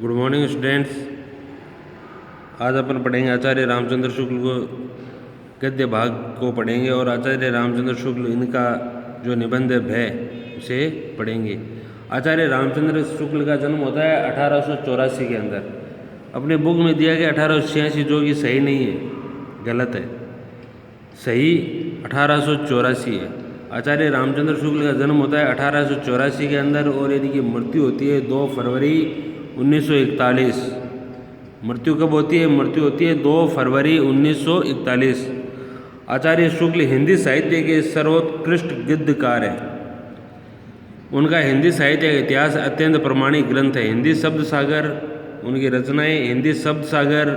Good morning students. आज अपन पढ़ेंगे आचार्य रामचंद्र शुक्ल को गद्य भाग को पढ़ेंगे और आचार्य रामचंद्र शुक्ल इनका जो निबंध है उसे पढ़ेंगे। आचार्य रामचंद्र शुक्ल का जन्म होता है 1884 के अंदर। अपने बुक में दिया गया 1886 जो कि सही नहीं है, गलत है। सही 1884 है। आचार्य रामचंद्र शुक्ल का जन्म होता है 1884 के अंदर और इनकी मृत्यु होती है 2 फरवरी 1941। मृत्यु कब होती है? मृत्यु होती है 2 फरवरी 1941। आचार्य शुक्ल हिंदी साहित्य के सर्वोत्कृष्ट गद्यकार हैं। उनका हिंदी साहित्य का इतिहास अत्यंत प्रमाणिक ग्रंथ है। हिंदी शब्द सागर उनकी रचनाएं, हिंदी शब्द सागर,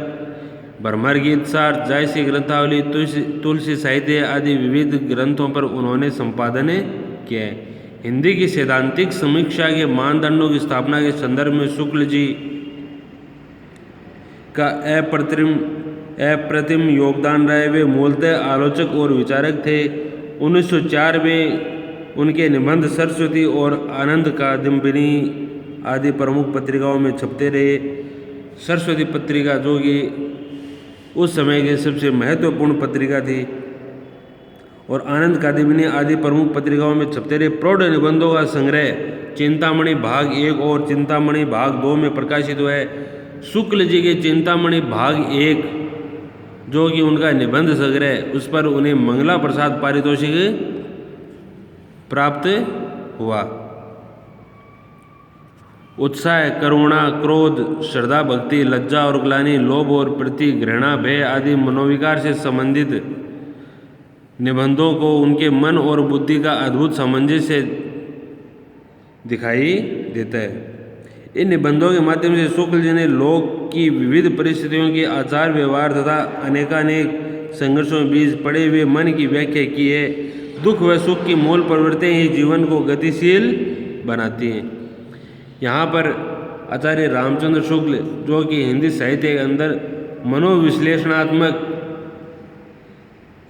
भरमर गीत सार, जायसी ग्रंथावली, तुलसी साहित्य आदि विविध ग्रंथों पर उन्होंने संपादन किया है। हिंदी की सैद्धांतिक समीक्षा के मानदंडों की स्थापना के संदर्भ में शुक्ल जी का अप्रतिम योगदान रहा है। वे मूलतः आलोचक और विचारक थे। 1904 में उनके निबंध सरस्वती और आनंद कादम्बिनी आदि प्रमुख पत्रिकाओं में छपते रहे। सरस्वती पत्रिका जो कि उस समय की सबसे महत्वपूर्ण पत्रिका थी और आनंद कादम्बिनी आदि प्रमुख पत्रिकाओं में छपते रहे। प्रौढ़ निबंधों का संग्रह चिंतामणि भाग 1 और चिंतामणि भाग 2 में प्रकाशित हुआ है। शुक्ल जी के चिंतामणि भाग 1 जो कि उनका निबंध संग्रह, उस पर उन्हें मंगला प्रसाद पारितोषिक प्राप्त हुआ। उत्साह, करुणा, क्रोध, श्रद्धा, भक्ति, लज्जा और ग्लानि, लोभ और प्रीति, घृणा, भय आदि मनोविकार से संबंधित निबंधों को उनके मन और बुद्धि का अद्भुत सामंजस्य दिखाई देता है। इन निबंधों के माध्यम से शुक्ल जी ने लोक की विविध परिस्थितियों के आचार व्यवहार तथा अनेकानेक संघर्षों के बीच पड़े हुए मन की व्याख्या की है। दुख व सुख की मूल प्रवृत्तियां ही जीवन को गतिशील बनाती हैं। यहाँ पर आचार्य रामचंद्र शुक्ल जो कि हिंदी साहित्य के अंदर मनोविश्लेषणात्मक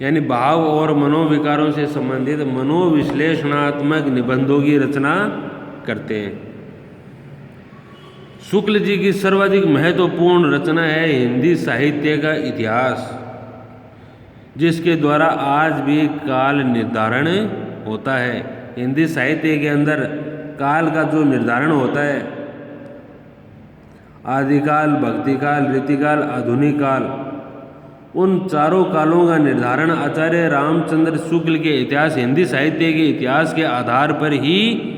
यानी भाव और मनोविकारों से संबंधित मनोविश्लेषणात्मक निबंधों की रचना करते हैं। शुक्ल जी की सर्वाधिक महत्वपूर्ण रचना है हिंदी साहित्य का इतिहास, जिसके द्वारा आज भी काल निर्धारण होता है। हिंदी साहित्य के अंदर काल का जो निर्धारण होता है, आदिकाल, भक्तिकाल, रीतिकाल, आधुनिक काल, उन चारों कालों का निर्धारण आचार्य रामचंद्र शुक्ल के इतिहास, हिंदी साहित्य के इतिहास के आधार पर ही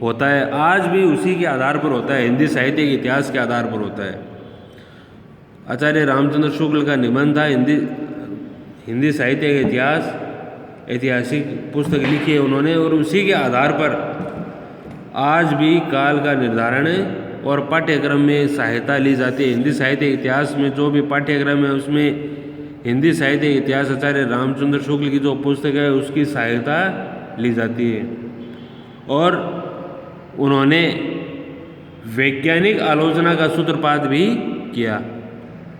होता है। आज भी उसी के आधार पर होता है, हिंदी साहित्य के इतिहास के आधार पर होता है। आचार्य रामचंद्र शुक्ल का निबंध था हिंदी साहित्य का इतिहास, ऐतिहासिक पुस्तक लिखी है उन्होंने और उसी के आधार पर आज भी काल का निर्धारण और पाठ्यक्रम में सहायता ली जाती है। हिंदी साहित्य इतिहास में जो भी पाठ्यक्रम है उसमें हिंदी साहित्य इतिहास आचार्य रामचंद्र शुक्ल की जो पुस्तक है उसकी सहायता ली जाती है। और उन्होंने वैज्ञानिक आलोचना का सूत्रपात भी किया।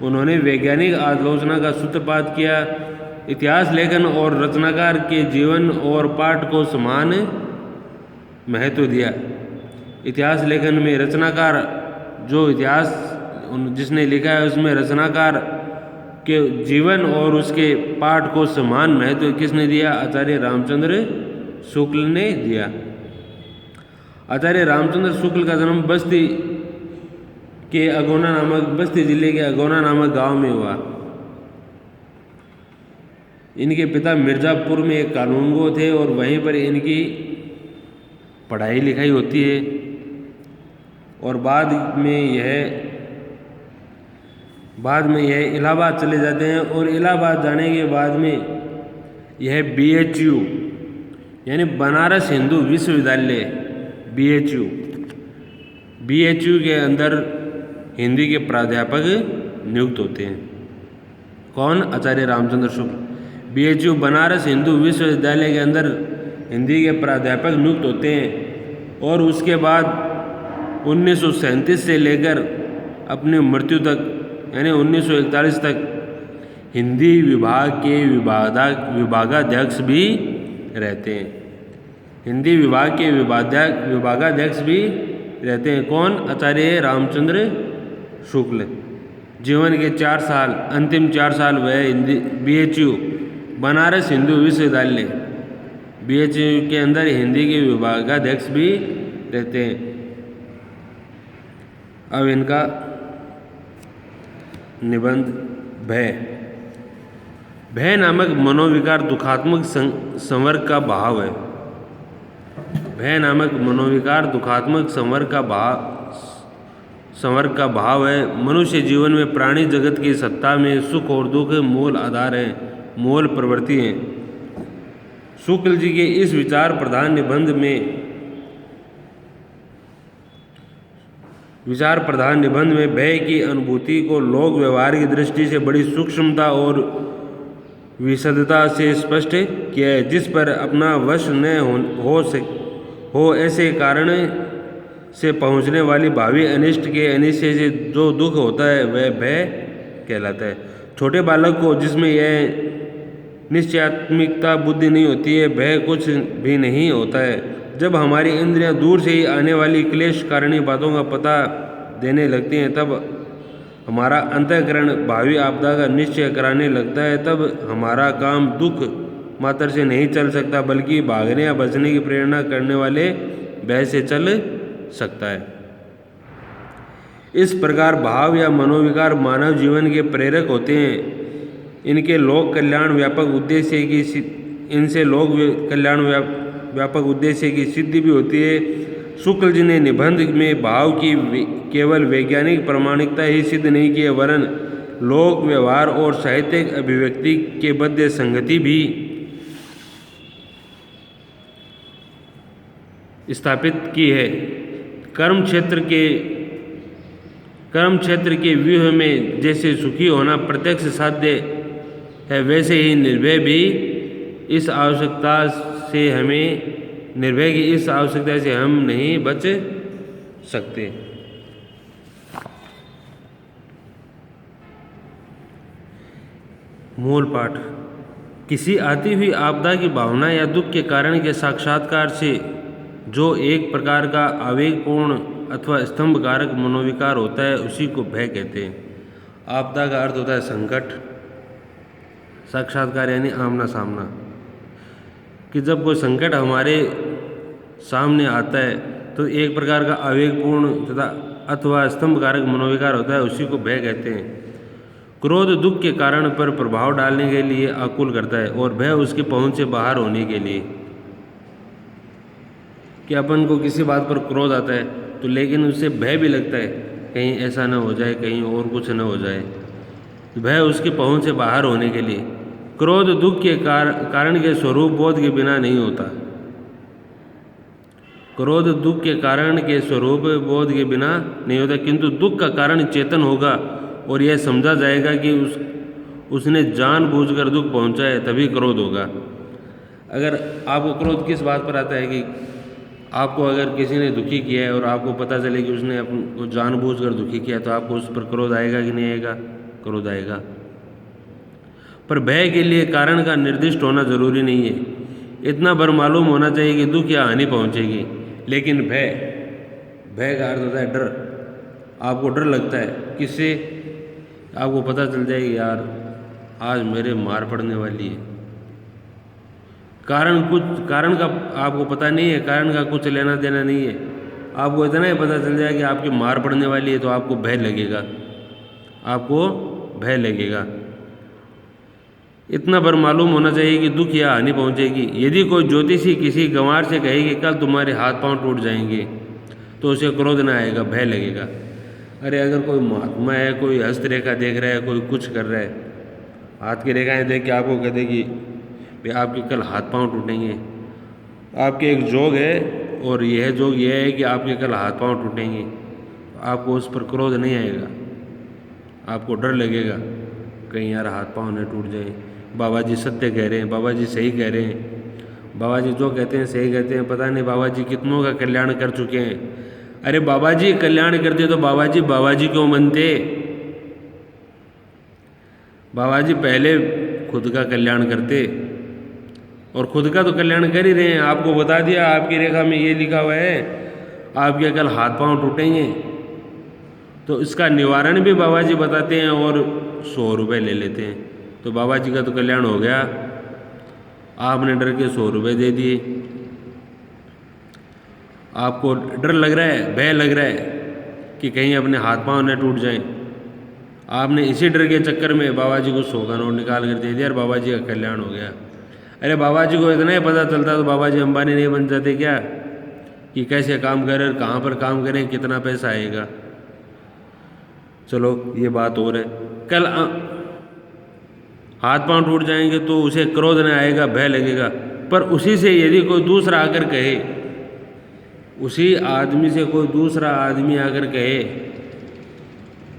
उन्होंने वैज्ञानिक आलोचना का सूत्रपात किया। इतिहास लेखन और रचनाकार के जीवन और पाठ को समान महत्व दिया। इतिहास लेखन में रचनाकार जो इतिहास जिसने लिखा है उसमें रचनाकार के जीवन और उसके पाठ को समान महत्व किसने दिया? आचार्य रामचंद्र शुक्ल ने दिया। आचार्य रामचंद्र शुक्ल का जन्म बस्ती जिले के अगौना नामक गांव में हुआ। इनके पिता मिर्जापुर में एक कानूनगो थे और वहीं पर इनकी पढ़ाई लिखाई होती है और बाद में यह इलाहाबाद चले जाते हैं और इलाहाबाद जाने के बाद में यह BHU यानी बनारस हिंदू विश्वविद्यालय BHU के अंदर हिंदी के प्राध्यापक नियुक्त होते हैं। कौन? आचार्य रामचंद्र शुक्ल। BHU बनारस हिंदू विश्वविद्यालय के अंदर हिंदी के प्राध्यापक नियुक्त होते हैं और उसके बाद 1937 से लेकर अपनी मृत्यु तक यानी 1941 तक हिंदी विभाग के विभागाध्यक्ष भी रहते हैं। हिंदी विभाग के विभागाध्यक्ष भी रहते हैं। कौन? आचार्य रामचंद्र शुक्ल। जीवन के 4 साल, अंतिम 4 साल वह हिंदी BHU बनारस हिंदू विश्वविद्यालय BHU के अंदर हिंदी के विभागाध्यक्ष भी रहते हैं। अब इनका निबंध भय नामक मनोविकार दुखात्मक संवर्ग का भाव है। भय नामक मनोविकार दुखात्मक संवर्ग का भाव है। मनुष्य जीवन में प्राणी जगत की सत्ता में सुख और दुख मूल आधार है, मूल प्रवृत्ति है। शुक्ल जी के इस विचार प्रधान निबंध में भय की अनुभूति को लोक व्यवहार की दृष्टि से बड़ी सूक्ष्मता और विशदता से स्पष्ट किया है। जिस पर अपना वश न हो ऐसे कारण से पहुँचने वाली भावी अनिष्ट के अनिश्चय से जो दुख होता है वह भय कहलाता है। छोटे बालक को जिसमें यह निश्चयात्मिकता बुद्धि नहीं होती है, भय कुछ भी नहीं होता है। जब हमारी इंद्रियां दूर से ही आने वाली क्लेश कारणीय बातों का पता देने लगती हैं, तब हमारा अंतःकरण भावी आपदा का निश्चय कराने लगता है। तब हमारा काम दुख मात्र से नहीं चल सकता, बल्कि भागने या बचने की प्रेरणा करने वाले भय से चल सकता है। इस प्रकार भाव या मनोविकार मानव जीवन के प्रेरक होते हैं। इनसे लोक कल्याण व्यापक उद्देश्य की सिद्धि भी होती है। शुक्ल जी ने निबंध में भाव की केवल वैज्ञानिक प्रामाणिकता ही सिद्ध नहीं की है, वरन लोक व्यवहार और साहित्यिक अभिव्यक्ति के मध्य संगति भी स्थापित की है। कर्म क्षेत्र के व्यूह में जैसे सुखी होना प्रत्यक्ष साध्य है, वैसे ही निर्भय की इस आवश्यकता से हम नहीं बच सकते। मूल पाठ। किसी आती हुई आपदा की भावना या दुख के कारण के साक्षात्कार से जो एक प्रकार का आवेगपूर्ण अथवा स्तंभकारक मनोविकार होता है, उसी को भय कहते हैं। आपदा का अर्थ होता है संकट, साक्षात्कार यानी आमना सामना। कि जब कोई संकट हमारे सामने आता है तो एक प्रकार का आवेगपूर्ण तथा अथवा स्तंभकारक मनोविकार होता है, उसी को भय कहते हैं। क्रोध दुख के कारण पर प्रभाव डालने के लिए आकुल करता है और भय उसकी पहुंच से बाहर होने के लिए। कि अपन को किसी बात पर क्रोध आता है तो लेकिन उससे भय भी लगता है, कहीं ऐसा न हो जाए, कहीं और कुछ न हो जाए। भय उसकी पहुंच से बाहर होने के लिए। क्रोध दुख के कारण के स्वरूप बोध के बिना नहीं होता। क्रोध दुख के कारण के स्वरूप बोध के बिना नहीं होता, किंतु दुख का कारण चेतन होगा और यह समझा जाएगा कि उसने जानबूझकर दुख पहुंचा है, तभी क्रोध होगा। अगर आपको क्रोध किस बात पर आता है कि आपको अगर किसी ने दुखी किया है और आपको पता चले कि उसने आपको जानबूझकर दुखी किया, तो आपको उस पर क्रोध आएगा कि नहीं आएगा? क्रोध आएगा। पर भय के लिए कारण का निर्दिष्ट होना जरूरी नहीं है। इतना भर मालूम होना चाहिए कि दुख या हानि पहुंचेगी। लेकिन भय का अर्थ होता है डर। आपको डर लगता है, किससे? आपको पता चल जाएगी यार आज मेरे मार पड़ने वाली है। कारण का आपको पता नहीं है, कारण का कुछ लेना देना नहीं है। आपको इतना ही पता चल जाए कि आपकी मार पड़ने वाली है, तो आपको भय लगेगा। इतना भर मालूम होना चाहिए कि दुख या हानि पहुंचेगी। यदि कोई ज्योतिषी किसी गंवार से कहे कि कल तुम्हारे हाथ पांव टूट जाएंगे, तो उसे क्रोध न आएगा, भय लगेगा। अरे अगर कोई महात्मा है, कोई हस्तरेखा देख रहा है, कोई कुछ कर रहा है, हाथ की रेखाएं देख के आपको कह देगी भाई आपके कल हाथ पांव टूटेंगे, आपके एक जोग है और यह जोग यह है कि आपके कल हाथ पांव टूटेंगे, आपको उस पर क्रोध नहीं आएगा, आपको डर लगेगा कहीं यार हाथ पांव न टूट जाए। बाबा जी सत्य कह रहे हैं, बाबा जी सही कह रहे हैं, बाबा जी जो कहते हैं सही कहते हैं। पता नहीं बाबा जी कितनों का कल्याण कर चुके हैं। अरे बाबा जी कल्याण करते तो बाबा जी क्यों बनते? बाबा जी पहले खुद का कल्याण करते, और खुद का तो कल्याण कर ही रहे हैं। आपको बता दिया आपकी रेखा में ये लिखा हुआ है आपके कल हाथ पांव टूटेंगे, तो इसका निवारण भी बाबा जी बताते हैं और 100 रुपये ले लेते हैं। तो बाबा जी का तो कल्याण हो गया, आपने डर के 100 रुपये दे दिए। आपको डर लग रहा है, भय लग रहा है कि कहीं अपने हाथ पांव न टूट जाएं, आपने इसी डर के चक्कर में बाबा जी को 100 का नोट निकाल कर दे दिया और बाबा जी का कल्याण हो गया। अरे बाबा जी को इतना ही पता चलता तो बाबा जी अंबानी नहीं बन जाते क्या, कि कैसे काम करें और कहाँ पर काम करें, कितना पैसा आएगा। चलो ये बात और है, कल हाथ पांव टूट जाएंगे तो उसे क्रोध न आएगा, भय लगेगा। पर उसी से यदि कोई दूसरा आकर कहे, उसी आदमी से कोई दूसरा आदमी आकर कहे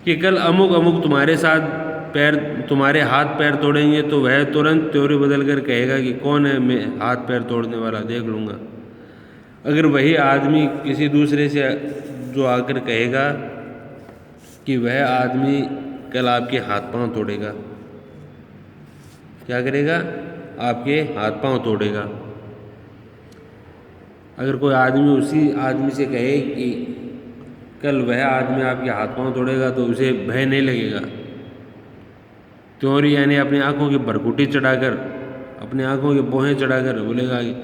कि कल अमुक अमुक तुम्हारे साथ तुम्हारे हाथ पैर तोड़ेंगे, तो वह तुरंत त्योरी बदल कर कहेगा कि कौन है मैं हाथ पैर तोड़ने वाला, देख लूँगा। अगर वही आदमी किसी दूसरे से जो आकर कहेगा कि वह आदमी कल आपके हाथ पांव तोड़ेगा, क्या करेगा, आपके हाथ पांव तोड़ेगा। अगर कोई आदमी उसी आदमी से कहे कि कल वह आदमी आपके हाथ पांव तोड़ेगा, तो उसे भय नहीं लगेगा। त्योरी यानी अपनी आंखों की भरकुटी चढ़ाकर, अपनी आंखों की बोहें चढ़ाकर बोलेगा कि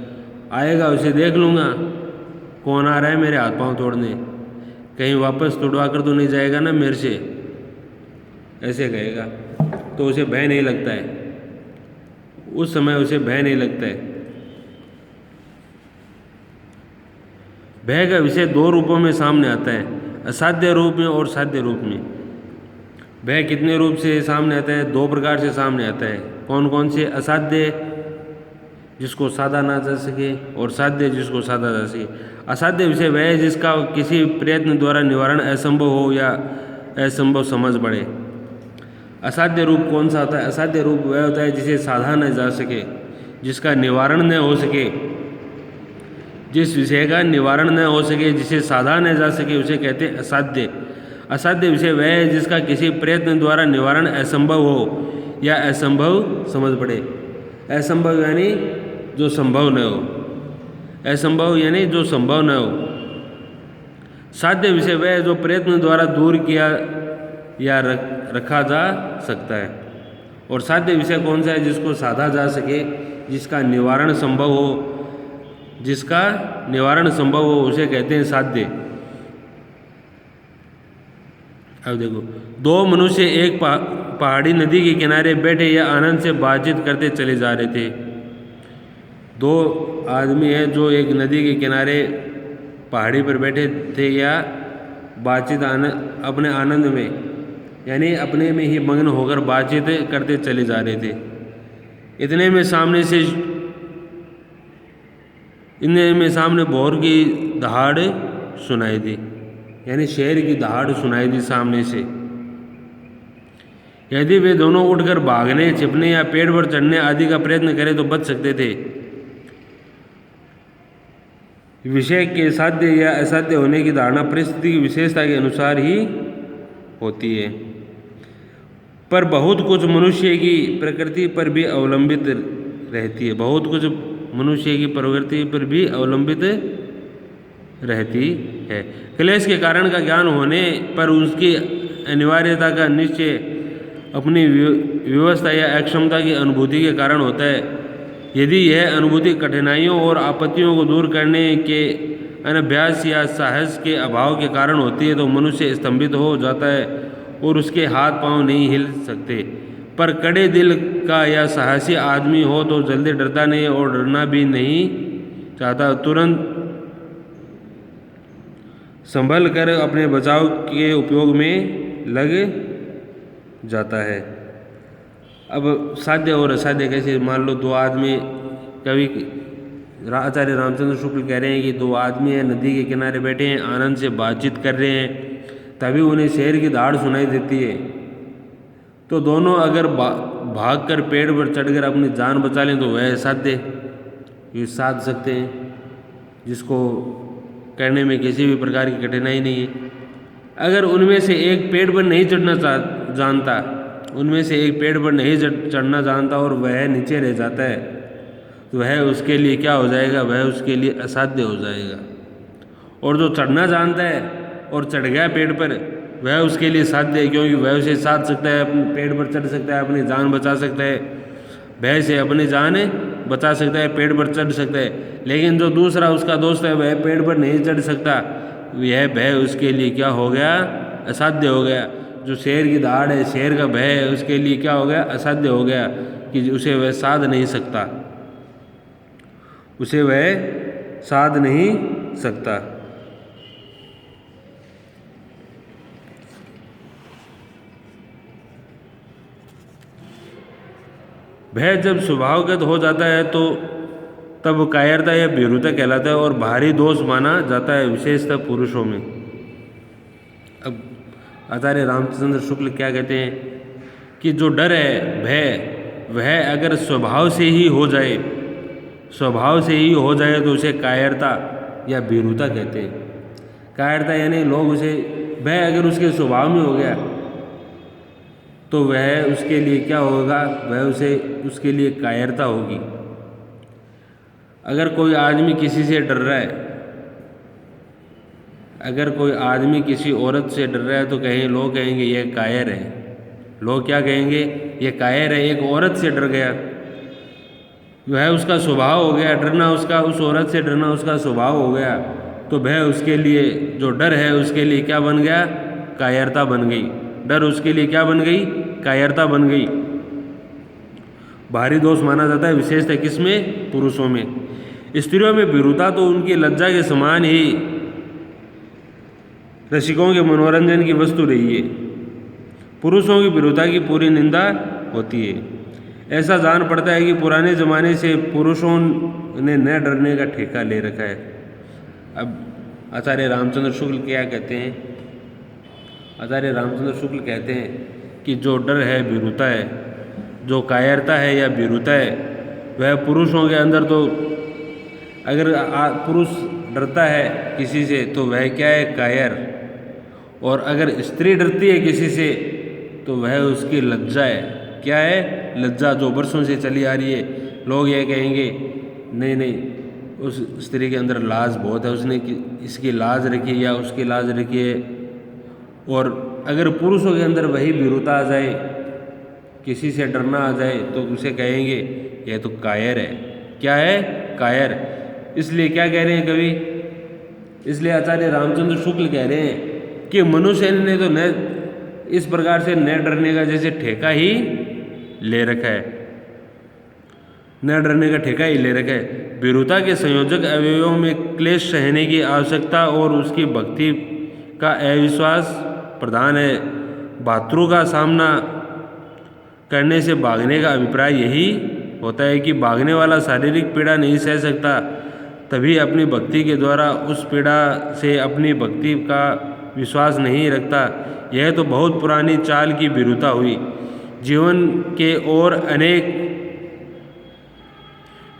आएगा उसे देख लूँगा, कौन आ रहा है मेरे हाथ पांव तोड़ने, कहीं वापस तोड़वा कर तो नहीं जाएगा ना मेरे से, ऐसे कहेगा। तो उसे भय नहीं लगता है, उस समय उसे भय नहीं लगता है। भय का विषय 2 रूपों में सामने आता है, असाध्य रूप में और साध्य रूप में। भय कितने रूप से सामने आता है, 2 प्रकार से सामने आता है। कौन कौन से, असाध्य जिसको साधा ना जा सके और साध्य जिसको साधा जा सके। असाध्य विषय वह है जिसका किसी प्रयत्न द्वारा निवारण असंभव हो या असंभव समझ पड़े। असाध्य रूप कौन सा होता है, असाध्य रूप वह होता है जिसे साधा न जा सके, जिसका निवारण न हो सके, जिस विषय का निवारण न हो सके, जिसे साधा न जा सके, उसे कहते हैं असाध्य। असाध्य विषय वह है जिसका किसी प्रयत्न द्वारा निवारण असंभव हो या असंभव समझ पड़े। असंभव यानी जो संभव न हो, असंभव यानी जो संभव न हो। साध्य विषय वह है जो प्रयत्न द्वारा दूर किया या रखा जा सकता है। और साध्य विषय कौन सा है, जिसको साधा जा सके, जिसका निवारण संभव हो, जिसका निवारण संभव हो, उसे कहते हैं साध्य। अब देखो, 2 मनुष्य एक पहाड़ी नदी के किनारे बैठे या आनंद से बातचीत करते चले जा रहे थे। 2 आदमी हैं जो एक नदी के किनारे पहाड़ी पर बैठे थे या बातचीत अपने आनंद में यानी अपने में ही मग्न होकर बातचीत करते चले जा रहे थे। इतने में सामने भोर की दहाड़ सुनाई दी, यानी शेर की दहाड़ सुनाई दी सामने से। यदि वे दोनों उठकर भागने, छिपने या पेड़ पर चढ़ने आदि का प्रयत्न करें तो बच सकते थे। विषय के साध्य या असाध्य होने की धारणा परिस्थिति की विशेषता के अनुसार ही होती है, पर बहुत कुछ मनुष्य की प्रकृति पर भी अवलंबित रहती है। बहुत कुछ मनुष्य की प्रवृत्ति पर भी अवलंबित रहती है। क्लेश के कारण का ज्ञान होने पर उसकी अनिवार्यता का निश्चय अपनी व्यवस्था या अक्षमता की अनुभूति के कारण होता है। यदि यह अनुभूति कठिनाइयों और आपत्तियों को दूर करने के अनभ्यास या साहस के अभाव के कारण होती है तो मनुष्य स्तंभित हो जाता है और उसके हाथ पांव नहीं हिल सकते। पर कड़े दिल का या साहसी आदमी हो तो जल्दी डरता नहीं और डरना भी नहीं चाहता, तुरंत संभल कर अपने बचाव के उपयोग में लग जाता है। अब साध्य और असाध्य कैसे, मान लो 2 आदमी, कवि आचार्य रामचंद्र शुक्ल कह रहे हैं कि 2 आदमी हैं, नदी के किनारे बैठे हैं, आनंद से बातचीत कर रहे हैं, तभी उन्हें शेर की दहाड़ सुनाई देती है। तो दोनों अगर भागकर पेड़ पर चढ़कर अपनी जान बचा लें तो वह साध्य, ये साध सकते हैं, जिसको करने में किसी भी प्रकार की कठिनाई नहीं है। अगर उनमें से एक पेड़ पर नहीं चढ़ना जानता, उनमें से एक पेड़ पर नहीं चढ़ना जानता और वह नीचे रह जाता है, तो वह उसके लिए क्या हो जाएगा, वह उसके लिए असाध्य हो जाएगा। और जो चढ़ना जानता है और चढ़ गया पेड़ पर, वह उसके लिए साध्य है, क्योंकि वह उसे साध सकता है, अपने पेड़ पर चढ़ सकता है, अपनी जान बचा सकता है, भय से अपनी जान बचा सकता है, पेड़ पर चढ़ सकता है। लेकिन जो दूसरा उसका दोस्त है वह पेड़ पर नहीं चढ़ सकता, यह भय उसके लिए क्या हो गया, असाध्य हो गया। जो शेर की दहाड़ है, शेर का भय है, उसके लिए क्या हो गया, असाध्य हो गया कि उसे वह साध नहीं सकता, उसे वह साध नहीं सकता। भय जब स्वभावगत हो जाता है तो तब कायरता या भीरुता कहलाता है और भारी दोष माना जाता है, विशेषतः पुरुषों में। अब आचार्य रामचंद्र शुक्ल क्या कहते हैं कि जो डर है, भय, वह अगर स्वभाव से ही हो जाए, स्वभाव से ही हो जाए तो उसे कायरता या भीरुता कहते हैं। कायरता यानी लोग उसे, भय अगर उसके स्वभाव में हो गया तो वह उसके लिए क्या होगा, वह उसे, उसके लिए कायरता होगी। अगर कोई आदमी किसी से डर रहा है, अगर कोई आदमी किसी औरत से डर रहा है तो कहें, लोग कहेंगे यह कायर है, लोग क्या कहेंगे, यह कायर है, एक औरत से डर गया, वह उसका स्वभाव हो गया डरना, उसका उस औरत से डरना उसका स्वभाव हो गया, तो वह उसके लिए, जो डर है उसके लिए क्या बन गया, कायरता बन गई। डर उसके लिए क्या बन गई, कायरता बन गई। भारी दोष माना जाता है, विशेषतः किसमें, पुरुषों में। स्त्रियों में भीरुता तो उनकी लज्जा के समान ही रसिकों के मनोरंजन की वस्तु रही है। पुरुषों की भीरुता की पूरी निंदा होती है। ऐसा जान पड़ता है कि पुराने ज़माने से पुरुषों ने न डरने का ठेका ले रखा है। अब आचार्य रामचंद्र शुक्ल क्या कहते हैं, आचार्य रामचंद्र शुक्ल कहते हैं कि जो डर है, भीरुता है, जो कायरता है या भीरुता है, वह पुरुषों के अंदर, तो अगर पुरुष डरता है किसी से तो वह क्या है, कायर, और अगर स्त्री डरती है किसी से तो वह उसकी लज्जा है, क्या है, लज्जा, जो वर्षों से चली आ रही है। लोग ये कहेंगे नहीं नहीं, उस स्त्री के अंदर लाज बहुत है, उसने इसकी लाज रखी है या उसकी लाज रखी है। और अगर पुरुषों के अंदर वही भीरुता आ जाए, किसी से डरना आ जाए, तो उसे कहेंगे यह तो कायर है, क्या है, कायर। इसलिए क्या कह रहे हैं कवि, इसलिए आचार्य रामचंद्र शुक्ल कह रहे हैं कि मनुष्य ने तो न इस प्रकार से न डरने का जैसे ठेका ही ले रखा है, न डरने का ठेका ही ले रखा है। भीरुता के संयोजक अवयवों में क्लेश सहने की आवश्यकता और उसकी भक्ति का अविश्वास प्रधान है। भातृ का सामना करने से भागने का अभिप्राय यही होता है कि भागने वाला शारीरिक पीड़ा नहीं सह सकता, तभी अपनी भक्ति के द्वारा उस पीड़ा से अपनी भक्ति का विश्वास नहीं रखता। यह तो बहुत पुरानी चाल की भीरुता हुई। जीवन के और अनेक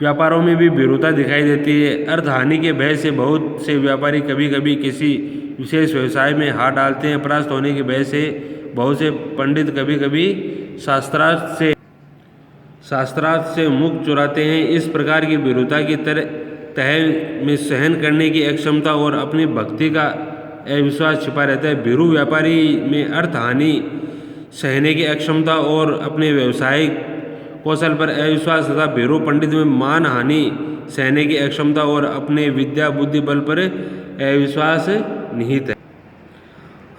व्यापारों में भी भीरुता दिखाई देती है। अर्थ हानि के भय से बहुत से व्यापारी कभी कभी किसी विशेष व्यवसाय में हाथ डालते हैं। परास्त होने के भय से बहुत से पंडित कभी कभी शास्त्रार्थ से मुख चुराते हैं। इस प्रकार की भीरुता की तह में सहन करने की अक्षमता और अपनी भक्ति का अविश्वास छिपा रहता है। भीरु व्यापारी में अर्थ हानि सहने की अक्षमता और अपने व्यावसायिक कौशल पर अविश्वास तथा भीरु पंडित में मान हानि सहने की अक्षमता और अपने विद्या बुद्धि बल पर अविश्वास निहित है।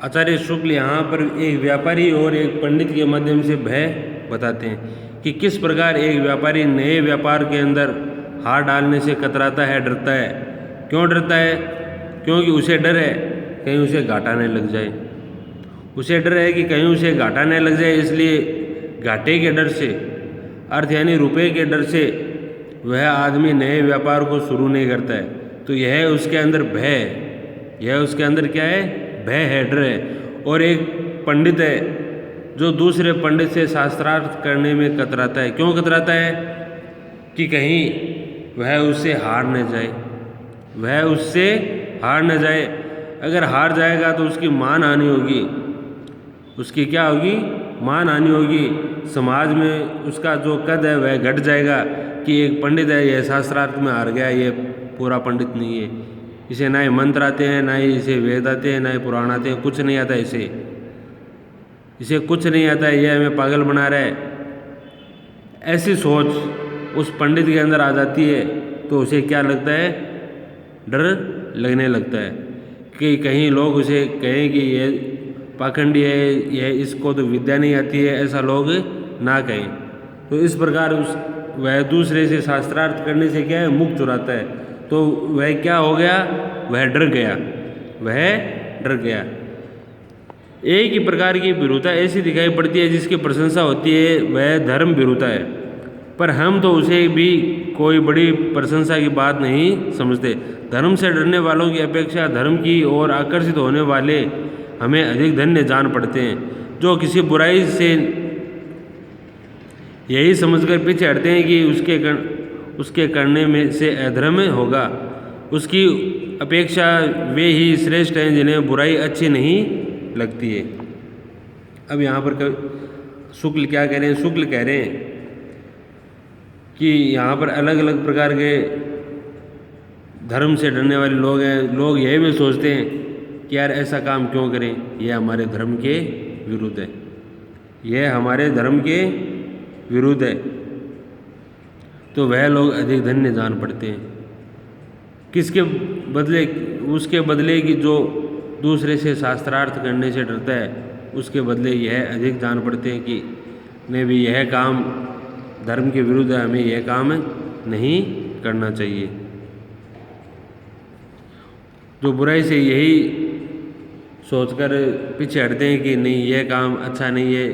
आचार्य शुक्ल यहाँ पर एक व्यापारी और एक पंडित के माध्यम से भय बताते हैं कि किस प्रकार एक व्यापारी नए व्यापार के अंदर हाथ डालने से कतराता है, डरता है। क्यों डरता है? क्योंकि उसे डर है कहीं उसे घाटा न लग जाए। उसे डर है कि कहीं उसे घाटा न लग जाए, इसलिए घाटे के डर से, अर्थ यानी रुपए के डर से वह आदमी नए व्यापार को शुरू नहीं करता है। तो यह उसके अंदर भय है, यह उसके अंदर क्या है? भय है, डर है। और एक पंडित है जो दूसरे पंडित से शास्त्रार्थ करने में कतराता है। क्यों कतराता है? कि कहीं वह उससे हार न जाए, वह उससे हार न जाए। अगर हार जाएगा तो उसकी मान हानि होगी, उसकी क्या होगी? मान हानि होगी। समाज में उसका जो कद है वह घट जाएगा कि एक पंडित है, यह शास्त्रार्थ में हार गया, ये पूरा पंडित नहीं है, इसे ना ही मंत्र आते हैं, ना ही इसे वेद आते हैं, ना ही पुराण आते हैं, कुछ नहीं आता इसे। इसे कुछ नहीं आता है, यह हमें पागल बना रहा है, ऐसी सोच उस पंडित के अंदर आ जाती है तो उसे क्या लगता है, डर लगने लगता है कि कहीं लोग उसे कहें कि यह पाखंडी है, यह इसको तो विद्या नहीं आती है, ऐसा लोग ना कहें। तो इस प्रकार वह दूसरे से शास्त्रार्थ करने से क्या है, मुख चुराता है। तो वह क्या हो गया, वह डर गया, वह डर गया। एक ही प्रकार की विरुता ऐसी दिखाई पड़ती है जिसकी प्रशंसा होती है, वह धर्म विरुता है, पर हम तो उसे भी कोई बड़ी प्रशंसा की बात नहीं समझते। धर्म से डरने वालों की अपेक्षा धर्म की ओर आकर्षित होने वाले हमें अधिक धन्य जान पड़ते हैं, जो किसी बुराई से यही समझकर पीछे हटते हैं कि उसके करने में से अधर्म होगा। उसकी अपेक्षा वे ही श्रेष्ठ हैं जिन्हें बुराई अच्छी नहीं लगती है। अब यहाँ पर शुक्ल क्या कह रहे हैं, शुक्ल कह रहे हैं कि यहाँ पर अलग अलग प्रकार के धर्म से डरने वाले लोग हैं। लोग यह भी सोचते हैं कि यार ऐसा काम क्यों करें, यह हमारे धर्म के विरुद्ध है, यह हमारे धर्म के विरुद्ध है। तो वह लोग अधिक धन्य जान पड़ते हैं। किसके बदले, उसके बदले कि जो दूसरे से शास्त्रार्थ करने से डरता है, उसके बदले यह अधिक जान पड़ते हैं कि नहीं भी यह काम धर्म के विरुद्ध है, हमें यह काम नहीं करना चाहिए। जो बुराई से यही सोचकर पीछे हटते हैं कि नहीं यह काम अच्छा नहीं है,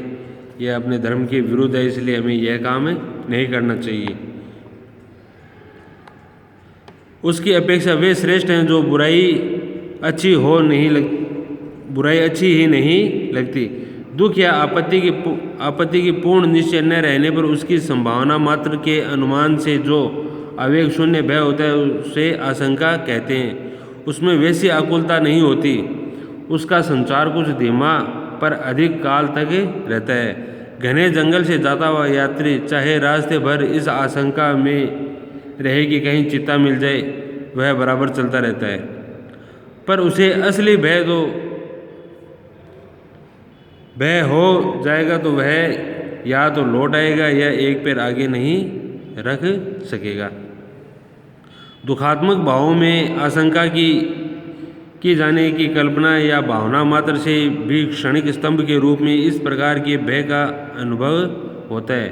यह अपने धर्म के विरुद्ध है, इसलिए हमें यह काम नहीं करना चाहिए। उसकी अपेक्षा वे श्रेष्ठ हैं जो बुराई अच्छी ही नहीं लगती। दुख या आपत्ति की पूर्ण निश्चय न रहने पर उसकी संभावना मात्र के अनुमान से जो आवेग शून्य भय होता है उसे आशंका कहते हैं। उसमें वैसी आकुलता नहीं होती, उसका संचार कुछ धीमा पर अधिक काल तक रहता है। घने जंगल से जाता हुआ यात्री चाहे रास्ते भर इस आशंका में रहे कि कहीं चिता मिल जाए, वह बराबर चलता रहता है, पर उसे असली भय हो जाएगा तो वह या तो लौट आएगा या एक पैर आगे नहीं रख सकेगा। दुखात्मक भावों में आशंका की जाने की कल्पना या भावना मात्र से भी क्षणिक स्तंभ के रूप में इस प्रकार के भय का अनुभव होता है।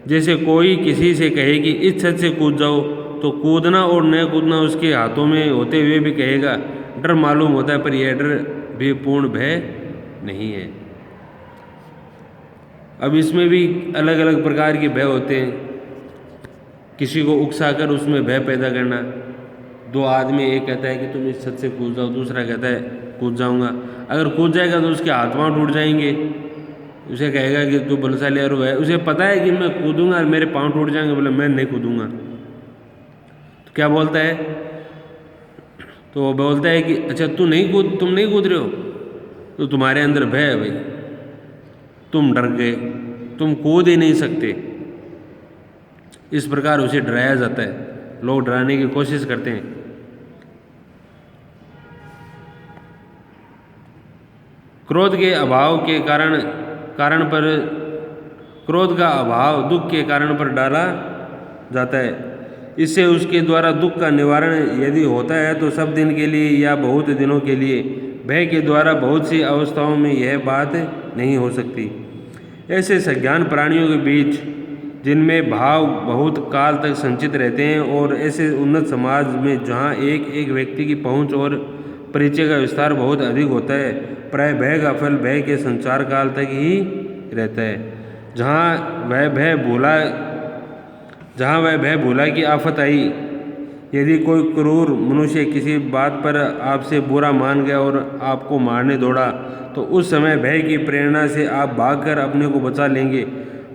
जैसे कोई किसी से कहे कि इस छत से कूद जाओ, तो कूदना और न कूदना उसके हाथों में होते हुए भी कहेगा डर मालूम होता है, पर यह डर भी पूर्ण भय नहीं है। अब इसमें भी अलग अलग प्रकार के भय होते हैं। किसी को उकसाकर उसमें भय पैदा करना। दो आदमी, एक कहता है कि तुम इस छत से कूद जाओ, दूसरा कहता है कूद जाऊंगा। अगर कूद जाएगा तो उसके हाथ पांव टूट जाएंगे, उसे कहेगा कि तू बलशाली, और वह उसे पता है कि मैं कूदूंगा और मेरे पांव टूट जाएंगे, बोले मैं नहीं कूदूंगा। तो क्या बोलता है, तो वो बोलता है कि अच्छा तुम नहीं कूद रहे हो, तो तुम्हारे अंदर भय है भाई, तुम डर गए, तुम कूद ही नहीं सकते। इस प्रकार उसे डराया जाता है, लोग डराने की कोशिश करते हैं। क्रोध के अभाव के कारण पर क्रोध का अभाव दुख के कारण पर डाला जाता है। इससे उसके द्वारा दुख का निवारण यदि होता है तो सब दिन के लिए या बहुत दिनों के लिए। भय के द्वारा बहुत सी अवस्थाओं में यह बात नहीं हो सकती। ऐसे सज्ञान प्राणियों के बीच जिनमें भाव बहुत काल तक संचित रहते हैं, और ऐसे उन्नत समाज में जहाँ एक एक व्यक्ति की पहुँच और परिचय का विस्तार बहुत अधिक होता है, प्राय भय का फल भय के संचार काल तक ही रहता है। जहाँ वह भय भूला कि आफत आई, यदि कोई क्रूर मनुष्य किसी बात पर आपसे बुरा मान गया और आपको मारने दौड़ा, तो उस समय भय की प्रेरणा से आप भागकर अपने को बचा लेंगे।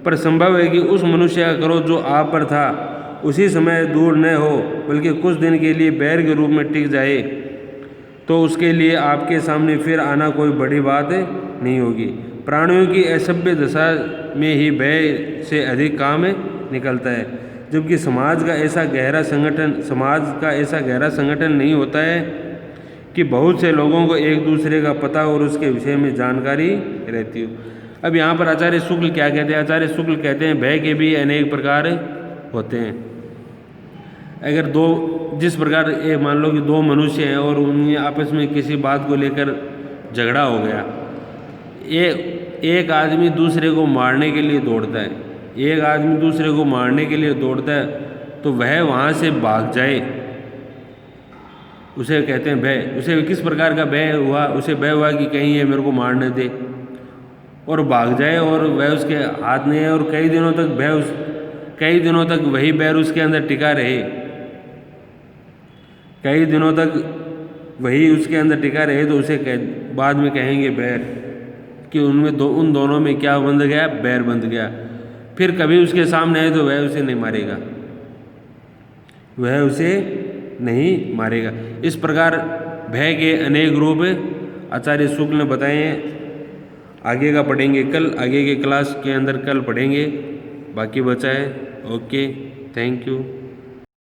पर संभव है कि उस मनुष्य का क्रोध जो आप पर था उसी समय दूर न हो, बल्कि कुछ दिन के लिए बैर के रूप में टिक जाए, तो उसके लिए आपके सामने फिर आना कोई बड़ी बात नहीं होगी। प्राणियों की असभ्य दशा में ही भय से अधिक काम निकलता है, जबकि समाज का ऐसा गहरा संगठन नहीं होता है कि बहुत से लोगों को एक दूसरे का पता और उसके विषय में जानकारी रहती हो। अब यहाँ पर आचार्य शुक्ल क्या कहते हैं? आचार्य शुक्ल कहते हैं भय के भी अनेक प्रकार होते हैं। अगर जिस प्रकार मान लो कि दो मनुष्य हैं और उनमें आपस में किसी बात को लेकर झगड़ा हो गया, एक आदमी दूसरे को मारने के लिए दौड़ता है, एक आदमी दूसरे को मारने के लिए दौड़ता है, तो वह वहाँ से भाग जाए, उसे कहते हैं भय। उसे किस प्रकार का भय हुआ? उसे भय हुआ कि कहीं ये मेरे को मारने दे, और भाग जाए, और वह उसके हाथ में है, और कई दिनों तक वही बैर उसके अंदर टिका रहे, कई दिनों तक वही उसके अंदर टिका रहे, तो उसे बाद में कहेंगे बैर, कि उन दोनों में क्या बंध गया? बैर बंध गया। फिर कभी उसके सामने आए तो वह उसे नहीं मारेगा, वह उसे नहीं मारेगा। इस प्रकार भय के अनेक रूप आचार्य शुक्ल ने बताए हैं। आगे का पढ़ेंगे कल, आगे के क्लास के अंदर कल पढ़ेंगे, बाकी बचा है। Okay, thank you.